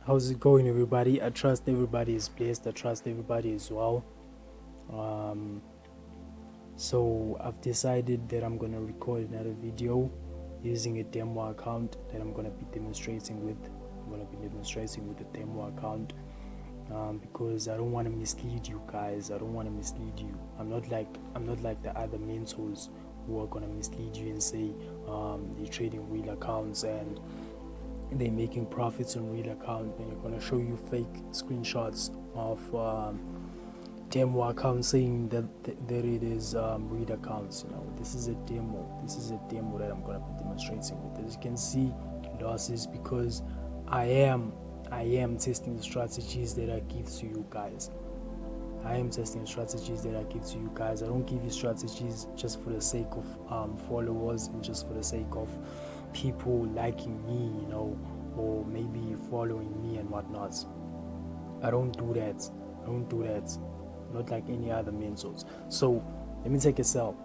How's it going, everybody? I trust everybody is blessed. I trust everybody is well. So I've decided that I'm gonna record another video using a demo account that I'm gonna be demonstrating with. I'm gonna be demonstrating with the demo account because I don't want to mislead you guys. I don't want to mislead you. I'm not like the other mentors who are gonna mislead you and say they're trading real accounts and they're making profits on real account, and they're gonna show you fake screenshots of demo accounts saying that it is real accounts. This is a demo. This is a demo that I'm gonna be demonstrating with. As you can see, losses because I am testing the strategies that I give to you guys. I am testing the strategies that I give to you guys. I don't give you strategies just for the sake of followers and just for the sake of people liking me, or maybe following me and whatnot. I don't do that. Not like any other mentors. So let me take a sell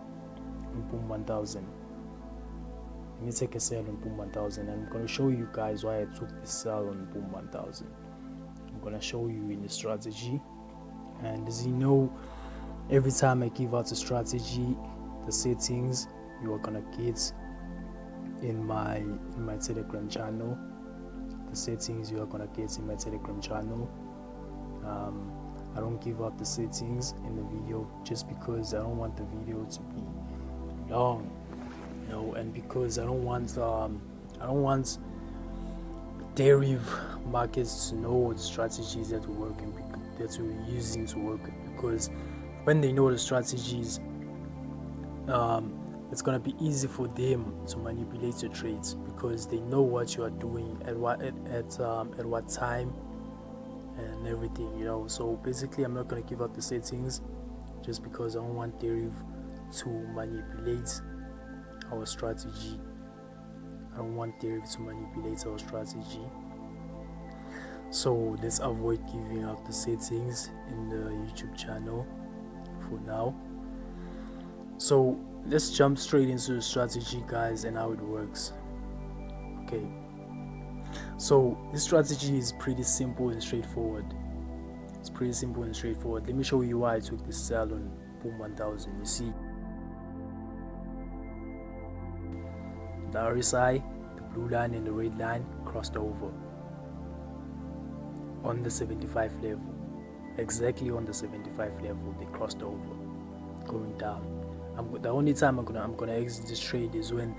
on Boom 1000. Let me take a sell on Boom 1000, and I'm gonna show you guys why I took the sell on Boom 1000. I'm gonna show you in the strategy. And as you know, every time I give out a strategy, the settings you are gonna get in my Telegram channel. The settings you are gonna get in my Telegram channel. I don't give out the settings in the video just because I don't want the video to be long, and because I don't want derivative markets to know the strategies that we're working, that we're using to work, because when they know the strategies, it's gonna be easy for them to manipulate your trades because they know what you are doing at what time and everything, So basically, I'm not gonna give out the settings just because I don't want derivative to manipulate our strategy. I don't want derivative to manipulate our strategy. So let's avoid giving out the settings in the YouTube channel for now. So let's jump straight into the strategy, guys, and how it works. Okay, so this strategy is pretty simple and straightforward. Let me show you why I took this sell on Boom 1000. You see, the RSI, the blue line and the red line crossed over on the 75 level. Exactly on the 75 level, they crossed over, going down. The only time I'm gonna exit this trade is when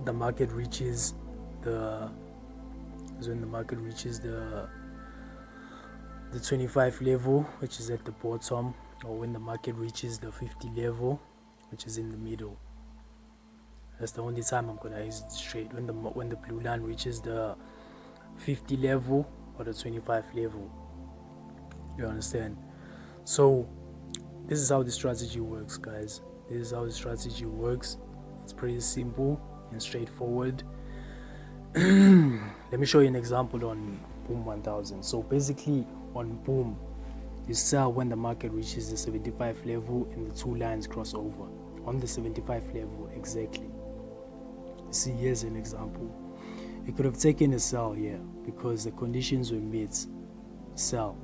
the market reaches the 25 level, which is at the bottom, or when the market reaches the 50 level, which is in the middle. That's the only time I'm gonna exit this trade, when the blue line reaches the 50 level or the 25 level. You understand? So this is how the strategy works, guys. This is how the strategy works. It's pretty simple and straightforward. Let me show you an example on Boom 1000. So basically, on Boom, you sell when the market reaches the 75 level and the two lines cross over on the 75 level exactly. See, here's an example. You could have taken a sell here because the conditions were met, sell,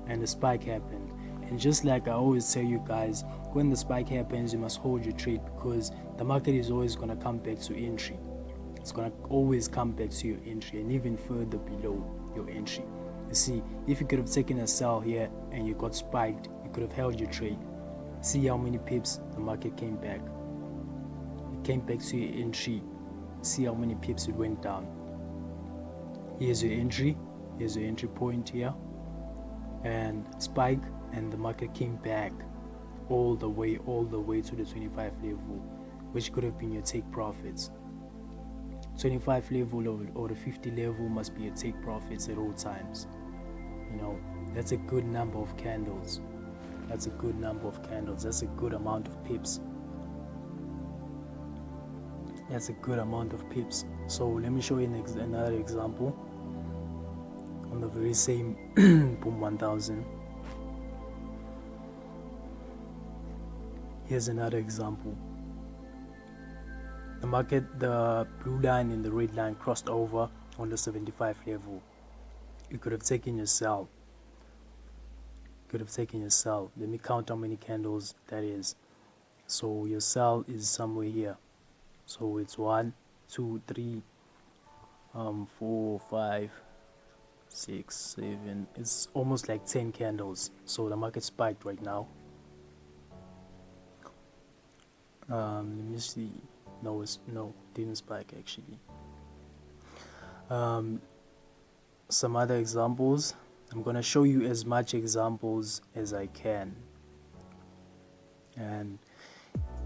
and the spike happened. And just like I always tell you guys, when the spike happens, you must hold your trade because the market is always going to come back to entry. It's going to always come back to your entry and even further below your entry. You see, if you could have taken a sell here and you got spiked, you could have held your trade. See how many pips the market came back. It came back to your entry. See how many pips it went down. Here's your entry point here, and spike, and the market came back all the way to the 25 level, which could have been your take profits. 25 level or the 50 level must be your take profits at all times. That's a good number of candles. That's a good amount of pips. So let me show you another example on the very same Boom 1000. Here's another example. The market, the blue line and the red line crossed over on the 75 level, you could have taken your sell. Let me count how many candles that is. So your sell is somewhere here. So it's 1, 2, 3, 4, 5, 6, 7. It's almost like 10 candles. So the market spiked right now. Let me see. No, didn't spike actually. Some other examples. I'm gonna show you as much examples as I can. And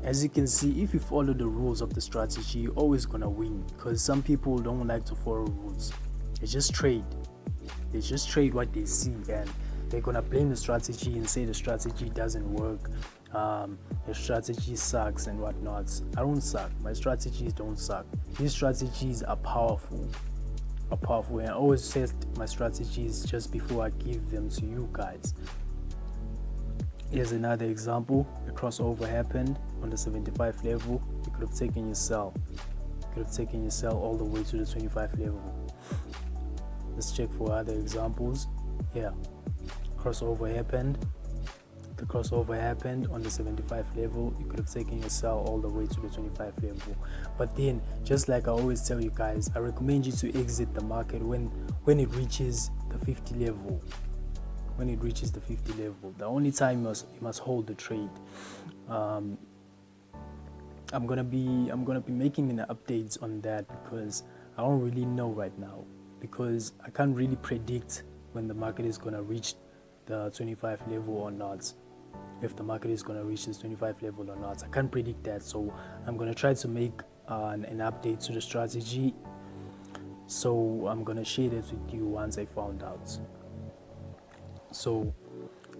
as you can see, if you follow the rules of the strategy, you're always gonna win, because some people don't like to follow rules. They just trade what they see, and they're gonna blame the strategy and say the strategy doesn't work, the strategy sucks and whatnot. I don't suck. My strategies don't suck. These strategies are powerful, and I always test my strategies just before I give them to you guys. Here's another example. A crossover happened on the 75 level. You could have taken your sell. All the way to the 25 level. Let's check for other examples. Yeah, crossover happened. The crossover happened on the 75 level. You could have taken your sell all the way to the 25 level. But then, just like I always tell you guys, I recommend you to exit the market when it reaches the 50 level. When it reaches the 50 level, the only time you must hold the trade. I'm gonna be making an updates on that, because I don't really know right now, because I can't really predict when the market is gonna reach the 25 level or not. If the market is gonna reach this 25 level or not, I can't predict that. So I'm gonna try to make an update to the strategy. So I'm gonna share that with you once I found out. So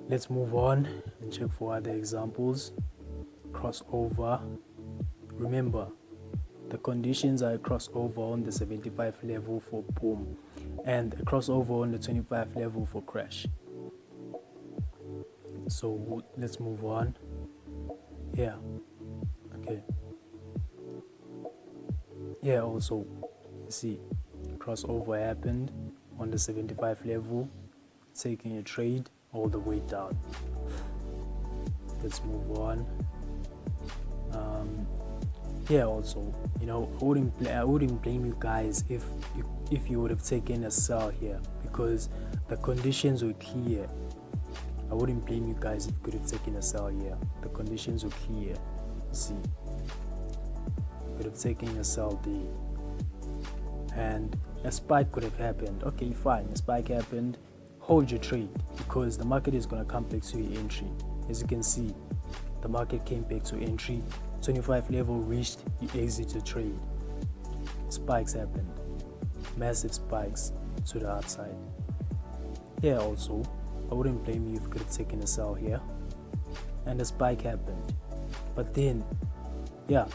let's move on and check for other examples. Crossover. Remember, the conditions are a crossover on the 75 level for boom, and a crossover on the 25 level for crash. So let's move on. Yeah. Okay. Yeah, also, you see, crossover happened on the 75 level, taking a trade all the way down. Let's move on. Yeah, also, I wouldn't blame you guys if you would have taken a sell here, because the conditions were clear. I wouldn't blame you guys if you could have taken a sell here. The conditions were clear. See, you could have taken a sell there, and a spike could have happened. Okay, fine, a spike happened. Hold your trade, because the market is going to come back to your entry. As you can see, the market came back to entry. 25 level reached, you exit your trade. Spikes happened, massive spikes to the upside. Yeah, also, I wouldn't blame you if you could have taken a sell here, and the spike happened. But then, yeah,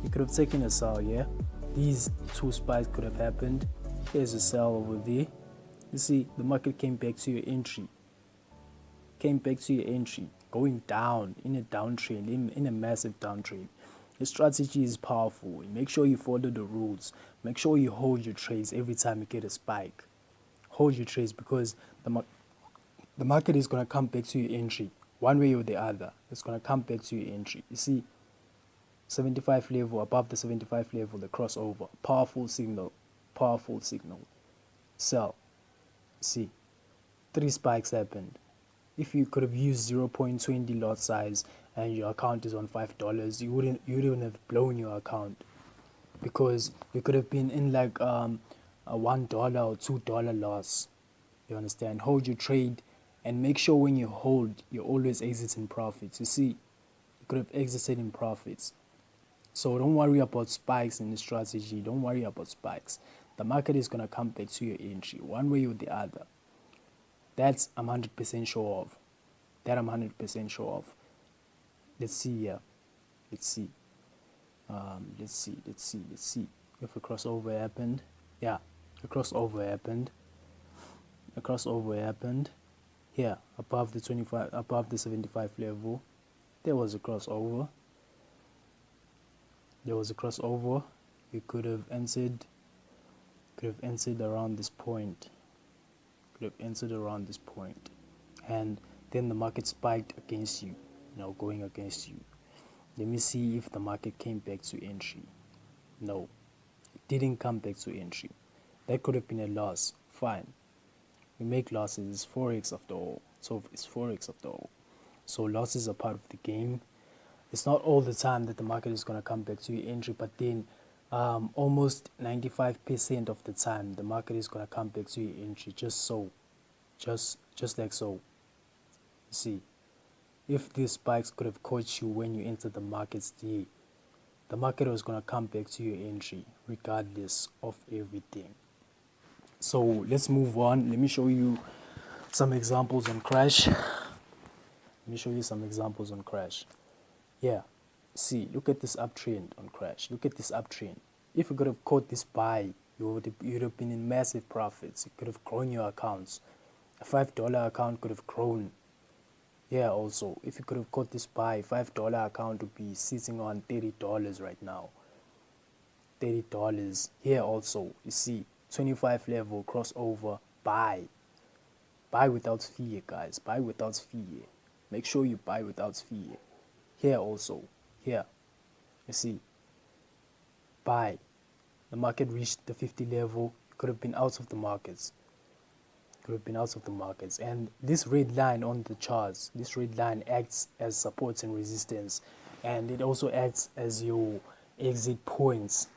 you could have taken a sell here. These two spikes could have happened. Here's a sell over there. You see, the market came back to your entry. Going down in a downtrend, in a massive downtrend. The strategy is powerful. Make sure you follow the rules. Make sure you hold your trades every time you get a spike. Hold your trades, because the market is going to come back to your entry. One way or the other, it's going to come back to your entry. You see, 75 level, above the 75 level, the crossover. Powerful signal. Sell. See, 3 spikes happened. If you could have used 0.20 lot size and your account is on $5, you wouldn't have blown your account, because you could have been in like a $1 or $2 loss. You understand? Hold your trade, and make sure when you hold, you always exit in profits. You see, you could have exited in profits. So don't worry about spikes in the strategy. Don't worry about spikes. The market is going to come back to your entry one way or the other. That's I'm 100% sure of. Let's see here. Let's see. If a crossover happened. Yeah, a crossover happened. Here, above the 75 level. There was a crossover. You could have entered could have entered around this point, and then the market spiked against you, going against you. Let me see if the market came back to entry. No, it didn't come back to entry. That could have been a loss. Fine, we make losses. It's forex after all. So losses are part of the game. It's not all the time that the market is going to come back to your entry, but then almost 95% of the time the market is going to come back to your entry, just like so. You see, if these spikes could have caught you when you entered the markets there, the market was going to come back to your entry regardless of everything. So let's move on. Let me show you some examples on crash. Yeah, see, look at this uptrend on crash. If you could have caught this buy, you'd have been in massive profits. You could have grown your accounts. A $5 account could have grown. Yeah, also, if you could have caught this buy, $5 account would be sitting on $30 right now. $30. Here also, you see, 25 level crossover, buy. Buy without fear, guys. Buy without fear. Make sure you buy without fear. Here also, here, you see, buy. The market reached the 50 level. You could have been out of the markets. And this red line on the charts, this red line acts as support and resistance, and it also acts as your exit points.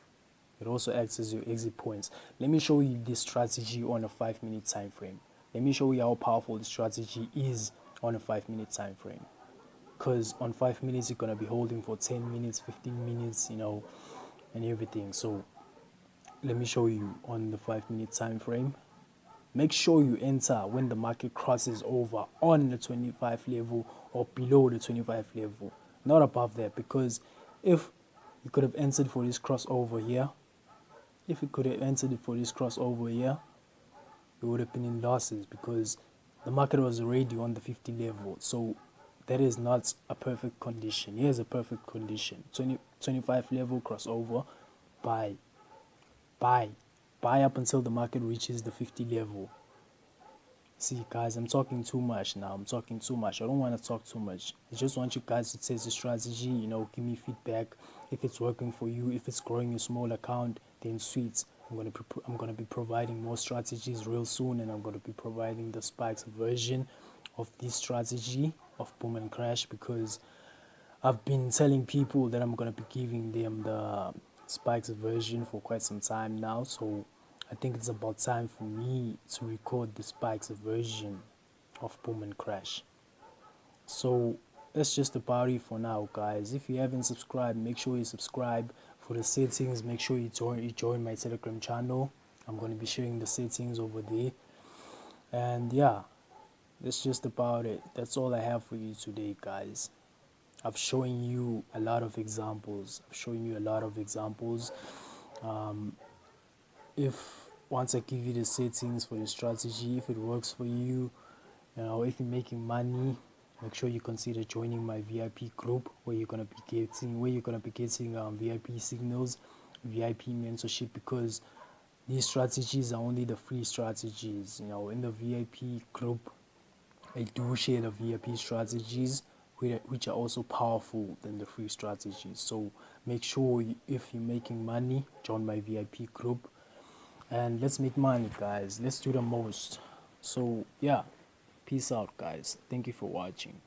Let me show you this strategy on a 5-minute time frame. Let me show you how powerful the strategy is on a 5-minute time frame. Because on 5 minutes you're gonna be holding for 10 minutes, 15 minutes, and everything. So let me show you on the 5-minute time frame. Make sure you enter when the market crosses over on the 25 level or below the 25 level, not above that, because if you could have entered for this crossover here, you would have been in losses because the market was already on the 50 level. So that is not a perfect condition. Here's a perfect condition. 25 level crossover, buy up until the market reaches the 50 level. See, guys, I'm talking too much now. I don't want to talk too much. I just want you guys to test the strategy, give me feedback if it's working for you. If it's growing your small account, then sweet. I'm gonna be providing more strategies real soon, and I'm gonna be providing the spikes version of this strategy of boom and crash, because I've been telling people that I'm gonna be giving them the spikes version for quite some time now. So I think it's about time for me to record the spikes version of boom and crash. So that's just about it for now, guys. If you haven't subscribed, make sure you subscribe. For the settings, make sure you join my Telegram channel. I'm going to be sharing the settings over there. And yeah, that's just about it. That's all I have for you today, guys. I've shown you a lot of examples. If once I give you the settings for your strategy, if it works for you, if you're making money, make sure you consider joining my VIP group where you're gonna be getting VIP signals, VIP mentorship, because these strategies are only the free strategies. In the VIP group, I do share the VIP strategies, which are also powerful than the free strategies. So make sure if you're making money, join my VIP group, and let's make money, guys. Let's do the most. So yeah, peace out, guys. Thank you for watching.